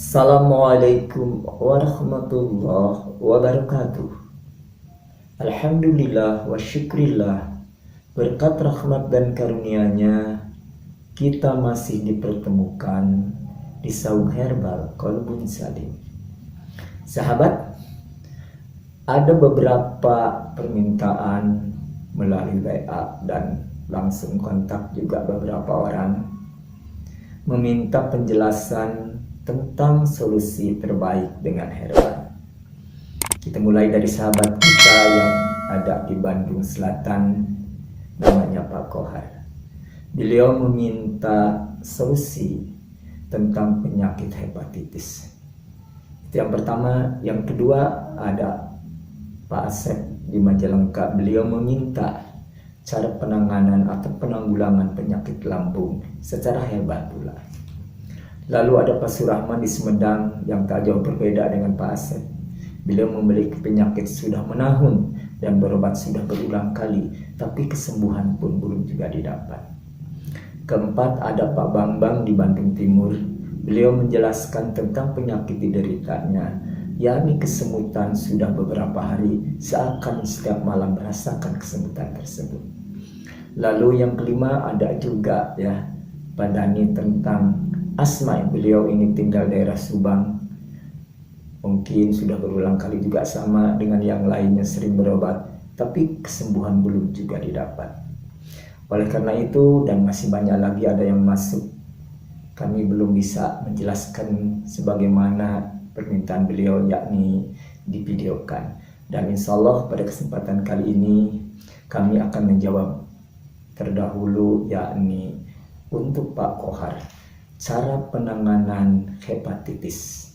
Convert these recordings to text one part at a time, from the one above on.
Assalamualaikum warahmatullahi wabarakatuh. Alhamdulillah wa syukrillah. Berkat rahmat dan karunia-Nya kita masih dipertemukan di Saung Herbal Qalbun Salim. Sahabat, ada beberapa permintaan melalui WA dan langsung kontak juga beberapa orang meminta penjelasan tentang solusi terbaik dengan herbal. Kita mulai dari sahabat kita yang ada di Bandung Selatan, namanya Pak Kohar. Beliau meminta solusi tentang penyakit hepatitis. Itu yang pertama. Yang kedua ada Pak Asep di Majalengka. Beliau meminta cara penanganan atau penanggulangan penyakit lambung secara herbal pula. Lalu ada Pak Surahman di Sumedang yang tak jauh berbeda dengan Pak Asep. Beliau memiliki penyakit sudah menahun dan berobat sudah berulang kali, tapi kesembuhan pun belum juga didapat. Keempat ada Pak Bambang di Bandung Timur. Beliau menjelaskan tentang penyakit dideritanya, yakni kesemutan sudah beberapa hari, seakan setiap malam merasakan kesemutan tersebut. Lalu yang kelima ada juga Pak Dani tentang asma. Beliau ini tinggal daerah Subang, mungkin sudah berulang kali juga sama dengan yang lainnya sering berobat, tapi kesembuhan belum juga didapat. Oleh karena itu dan masih banyak lagi ada yang masuk, kami belum bisa menjelaskan sebagaimana permintaan beliau, yakni divideokan. Dan insya Allah pada kesempatan kali ini kami akan menjawab terdahulu, yakni untuk Pak Kohar, cara penanganan hepatitis.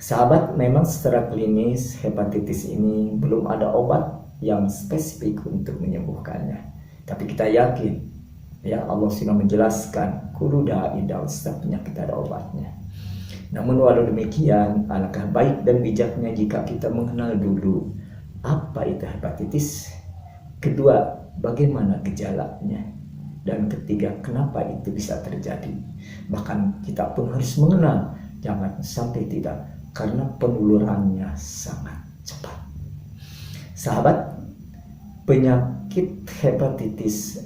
Sahabat, memang secara klinis hepatitis ini belum ada obat yang spesifik untuk menyembuhkannya. Tapi kita yakin, Allah sudah menjelaskan, kullu da'in setiap penyakit ada obatnya. Namun walau demikian, alangkah baik dan bijaknya jika kita mengenal dulu apa itu hepatitis. Kedua, bagaimana gejalanya. Dan ketiga, kenapa itu bisa terjadi. Bahkan kita pun harus mengenal, jangan sampai tidak, karena penularannya sangat cepat. Sahabat, penyakit hepatitis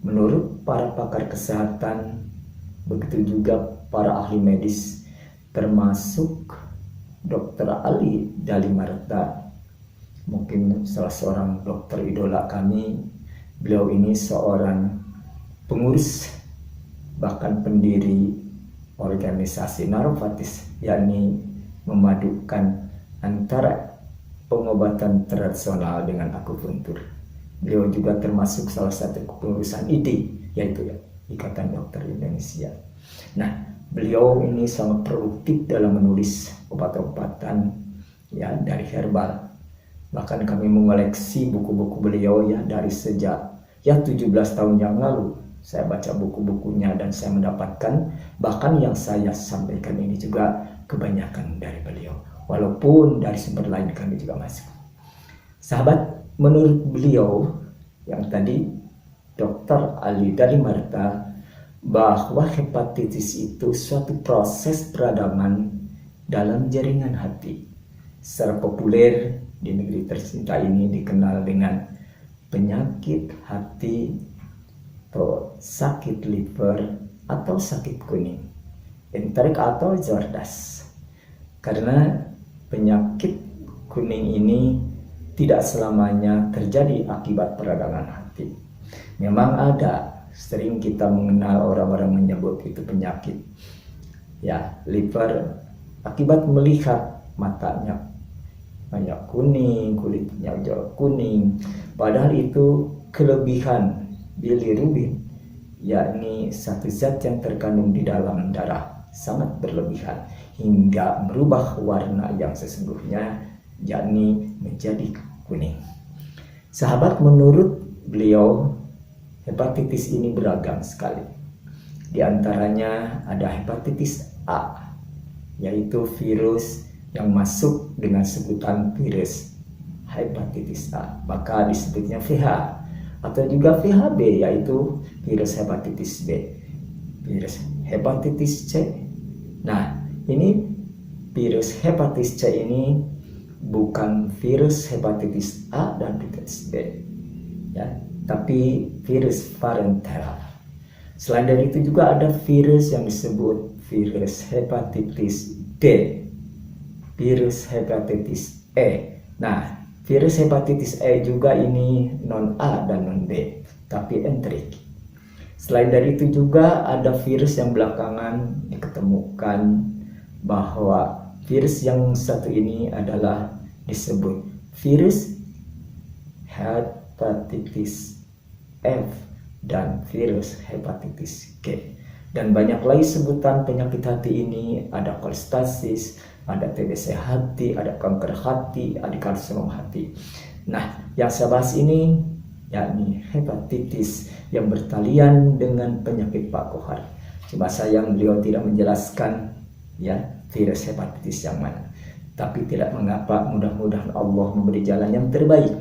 menurut para pakar kesehatan, begitu juga para ahli medis, termasuk Dr. Ali Dalimarta, mungkin salah seorang dokter idola kami. Beliau ini seorang pengurus bahkan pendiri organisasi Naropatis, yakni memadukan antara pengobatan tradisional dengan akupuntur. Beliau juga termasuk salah satu kepengurusan IDI, yaitu Ikatan Dokter Indonesia. Nah, beliau ini sangat produktif dalam menulis obat-obatan dari herbal. Bahkan kami mengoleksi buku-buku beliau dari sejak 17 tahun yang lalu. Saya baca buku-bukunya dan saya mendapatkan, bahkan yang saya sampaikan ini juga kebanyakan dari beliau. Walaupun dari sumber lain kami juga masuk. Sahabat, menurut beliau yang tadi Dr. Ali Dalimarta, bahwa hepatitis itu suatu proses peradangan dalam jaringan hati. Secara populer di negeri tercinta ini dikenal dengan penyakit hati atau sakit liver atau sakit kuning, enterik atau jordas. Karena penyakit kuning ini tidak selamanya terjadi akibat peradangan hati. Memang ada, sering kita mengenal orang-orang menyebut itu penyakit liver akibat melihat matanya banyak kuning, kulitnya hijau kuning, padahal itu kelebihan bilirubin, yakni satu zat yang terkandung di dalam darah sangat berlebihan hingga merubah warna yang sesungguhnya, yakni menjadi kuning. Sahabat, menurut beliau hepatitis ini beragam sekali. Di antaranya ada hepatitis A, yaitu virus yang masuk dengan sebutan virus hepatitis A, maka disebutnya VH. Atau juga VHB, yaitu virus hepatitis B, virus hepatitis C. Nah, Ini virus hepatitis C ini bukan virus hepatitis A dan hepatitis B, ya, tapi virus parenteral. Selain dari itu juga ada virus yang disebut virus hepatitis D, virus hepatitis E. Nah, virus hepatitis E juga ini non A dan non B, tapi entrik. Selain dari itu juga ada virus yang belakangan diketemukan bahwa virus yang satu ini adalah disebut virus hepatitis F dan virus hepatitis G. Dan banyak lagi sebutan penyakit hati ini, ada kolestasis, ada TBC hati, ada kanker hati, ada karsinom hati. Nah, yang saya bahas ini yakni hepatitis yang bertalian dengan penyakit Pak Kohar. Cuma sayang beliau tidak menjelaskan ya virus hepatitis yang mana. Tapi tidak mengapa, mudah-mudahan Allah memberi jalan yang terbaik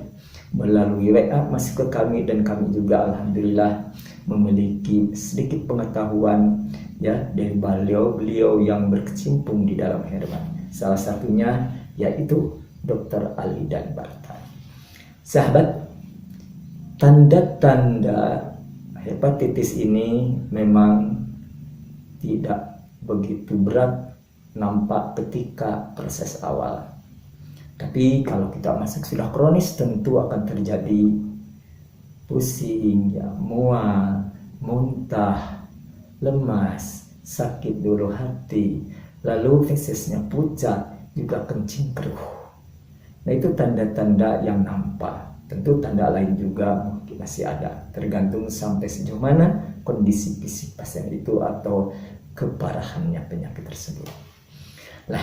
melalui WA masuk ke kami, dan kami juga alhamdulillah memiliki sedikit pengetahuan ya dari beliau yang berkecimpung di dalam herbal. Salah satunya yaitu Dr. Ali dan Barta. Sahabat, tanda-tanda hepatitis ini memang tidak begitu berat nampak ketika proses awal. Tapi kalau kita masuk sudah kronis, tentu akan terjadi pusing, ya, mual, muntah, lemas, sakit dulu hati, lalu fesesnya pucat, juga kencing keruh. Nah, itu tanda-tanda yang nampak. Tentu tanda lain juga mungkin masih ada, tergantung sampai sejauh mana kondisi fisik pasien itu atau keparahannya penyakit tersebut. Lah,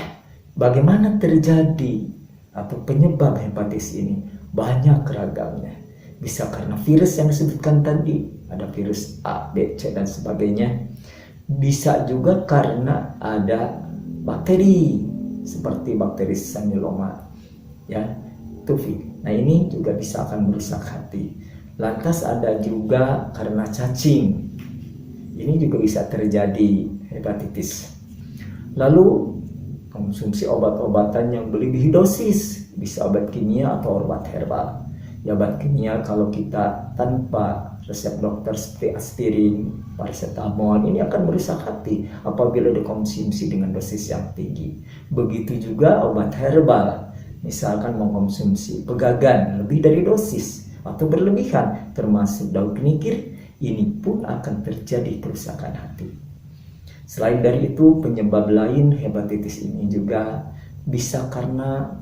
bagaimana terjadi atau penyebab hepatitis ini? Banyak ragamnya. Bisa karena virus yang disebutkan tadi, ada virus A, B, C dan sebagainya. Bisa juga karena ada bakteri seperti bakteri Salmonella, ya, TUFI. Nah, ini juga bisa akan merusak hati. Lantas ada juga karena cacing. Ini juga bisa terjadi hepatitis. Lalu konsumsi obat-obatan yang berlebih dosis, bisa obat kimia atau obat herbal. Ya, obat kimia kalau kita tanpa resep dokter seperti aspirin, paracetamol, ini akan merusak hati apabila dikonsumsi dengan dosis yang tinggi. Begitu juga obat herbal, misalkan mengkonsumsi pegagan lebih dari dosis atau berlebihan, termasuk daun kenikir, ini pun akan terjadi kerusakan hati. Selain dari itu, penyebab lain hepatitis ini juga bisa karena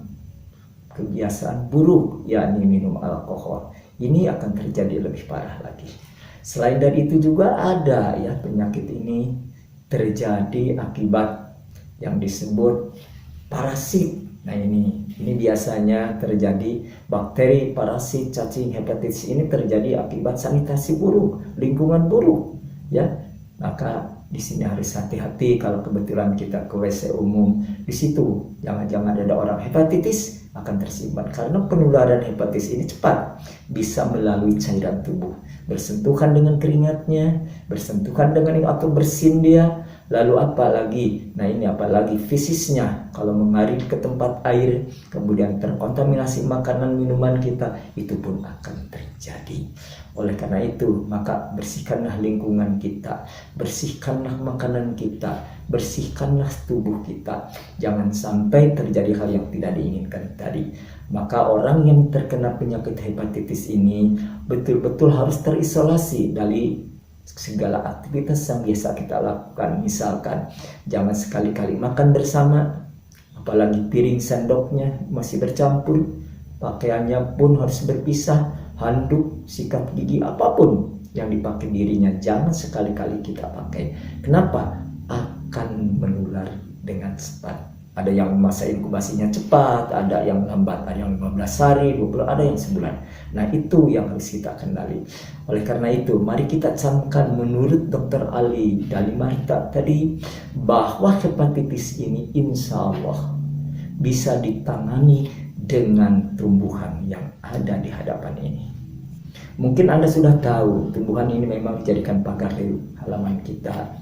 kebiasaan buruk, yakni minum alkohol. Ini akan terjadi lebih parah lagi. Selain dari itu juga ada ya penyakit ini terjadi akibat yang disebut parasit. Nah, ini biasanya terjadi bakteri, parasit, cacing hepatitis ini terjadi akibat sanitasi buruk, lingkungan buruk, ya. Maka di sini harus hati-hati kalau kebetulan kita ke WC umum, di situ jangan-jangan ada orang hepatitis akan tersimpan, karena penularan hepatitis ini cepat, bisa melalui cairan tubuh, bersentuhan dengan keringatnya, bersentuhan dengan atau bersin dia, lalu apalagi, nah ini apalagi fisisnya, kalau mengalir ke tempat air, kemudian terkontaminasi makanan minuman kita, itu pun akan terjadi. Oleh karena itu, maka bersihkanlah lingkungan kita, bersihkanlah makanan kita, bersihkanlah tubuh kita. Jangan sampai terjadi hal yang tidak diinginkan tadi. Maka orang yang terkena penyakit hepatitis ini betul-betul harus terisolasi dari segala aktivitas yang biasa kita lakukan. Misalkan, jangan sekali-kali makan bersama, apalagi piring sendoknya masih bercampur, pakaiannya pun harus berpisah, handuk, sikat gigi, apapun yang dipakai dirinya jangan sekali-kali kita pakai. Kenapa? Akan menular dengan cepat. Ada yang masa inkubasinya cepat, ada yang lambat, ada yang 15 hari, 20, ada yang sebulan. Nah, itu yang harus kita kendali. Oleh karena itu, mari kita camkan menurut Dr. Ali dari Marta tadi, bahwa hepatitis ini insya Allah bisa ditangani dengan tumbuhan yang ada di hadapan ini. Mungkin Anda sudah tahu tumbuhan ini memang dijadikan pagar di halaman kita.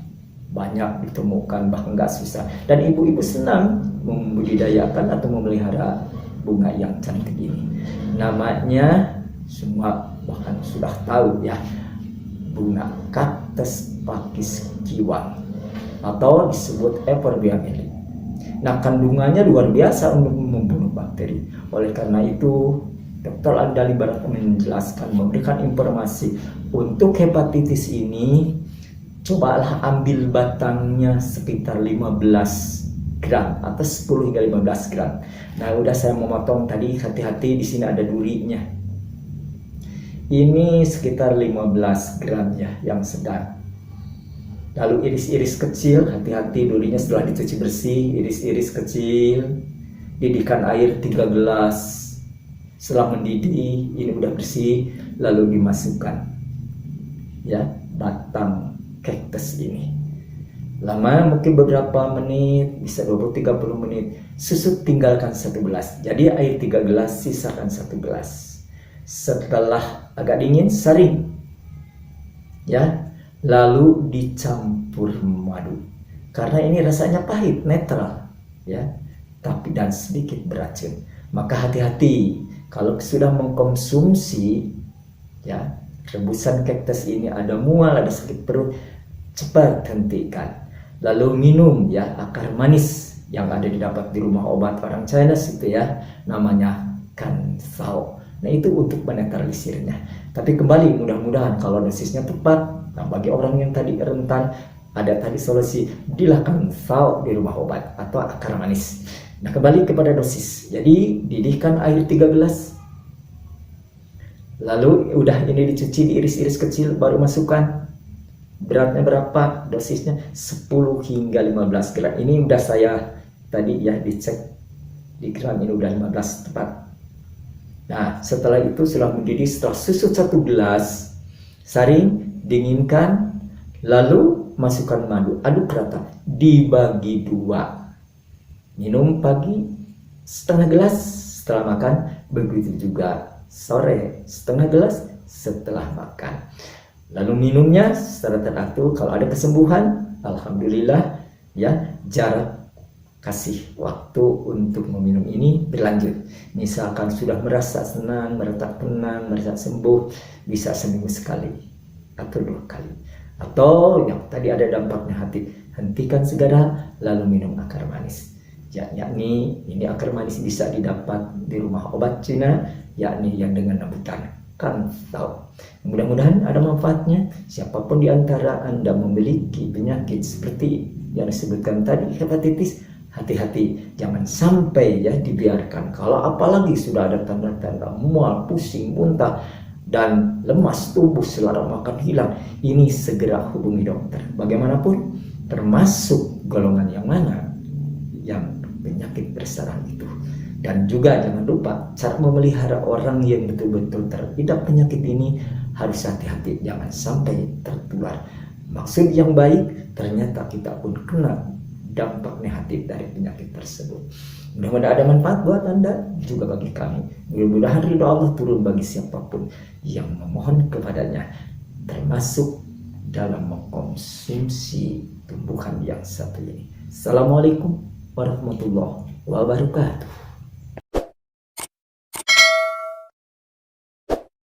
banyak ditemukan, bahkan nggak susah. Dan ibu-ibu senang membudidayakan atau memelihara bunga yang cantik ini. Namanya semua bahkan sudah tahu ya, bunga Cactus pakis kiwang atau disebut Euphorbia meli. Nah, kandungannya luar biasa untuk membunuh bakteri. Oleh karena itu, Dr. Andali Barata menjelaskan, memberikan informasi untuk hepatitis ini. Cobalah ambil batangnya sekitar 15 gram atau 10 hingga 15 gram. Nah, udah saya memotong tadi, hati-hati di sini ada durinya. Ini sekitar 15 gram ya, yang sedang. Lalu iris-iris kecil, hati-hati durinya setelah dicuci bersih, iris-iris kecil. Didihkan air 3 gelas. Setelah mendidih, ini udah bersih, lalu dimasukkan ya batang cactus ini. Lama mungkin beberapa menit, bisa 20-30 menit. Susut tinggalkan 1 gelas. Jadi air 3 gelas, sisakan 1 gelas. Setelah agak dingin, saring. Ya, lalu dicampur madu. Karena ini rasanya pahit, netral, ya. Tapi dan sedikit beracun. Maka hati-hati kalau sudah mengkonsumsi ya rebusan cactus ini, ada mual, ada sakit perut, cepat hentikan. Lalu minum ya akar manis yang ada didapat di rumah obat orang China itu ya, namanya Kanfao. Nah, itu untuk menetralisirnya. Tapi kembali, mudah-mudahan kalau dosisnya tepat. Nah, bagi orang yang tadi rentan, ada tadi solusi, belilah Kanfao di rumah obat atau akar manis. Nah, kembali kepada dosis. Jadi didihkan air 3 gelas. Lalu udah ini dicuci, diiris-iris kecil, baru masukkan. Beratnya berapa? Dosisnya 10 hingga 15 gram. Ini udah saya tadi ya dicek di gram, ini udah 15 tepat. Nah, setelah itu setelah mendidih, setelah susut 1 gelas, saring, dinginkan, lalu masukkan madu, aduk rata, dibagi 2. Minum pagi setengah gelas setelah makan, begitu juga sore setengah gelas setelah makan. Lalu minumnya secara teratur. Kalau ada kesembuhan, alhamdulillah ya. Jarak kasih waktu untuk meminum ini berlanjut. Misalkan sudah merasa senang, merasa tenang, merasa sembuh, bisa seminggu sekali atau 2 kali. Atau yang tadi ada dampaknya hati, hentikan segera lalu minum akar manis. Yakni ini akar manis bisa didapat di rumah obat Cina, yakni yang dengan nabutan Kanfao. Mudah-mudahan ada manfaatnya. Siapapun di antara Anda memiliki penyakit seperti yang disebutkan tadi, hepatitis, hati-hati, jangan sampai ya dibiarkan. Kalau apalagi sudah ada tanda-tanda mual, pusing, muntah, dan lemas tubuh, selera makan hilang, ini segera hubungi dokter. Bagaimanapun, termasuk golongan yang mana yang penyakit bersarang itu. Dan juga jangan lupa cara memelihara orang yang betul-betul terhidap penyakit ini harus hati-hati, jangan sampai tertular. Maksud yang baik, ternyata kita pun kena dampak negatif dari penyakit tersebut. Mudah-mudahan ada manfaat buat Anda, juga bagi kami. Mudah-mudahan ridho Allah turun bagi siapapun yang memohon kepadanya, termasuk dalam mengkonsumsi tumbuhan yang satu ini. Assalamualaikum warahmatullahi wabarakatuh.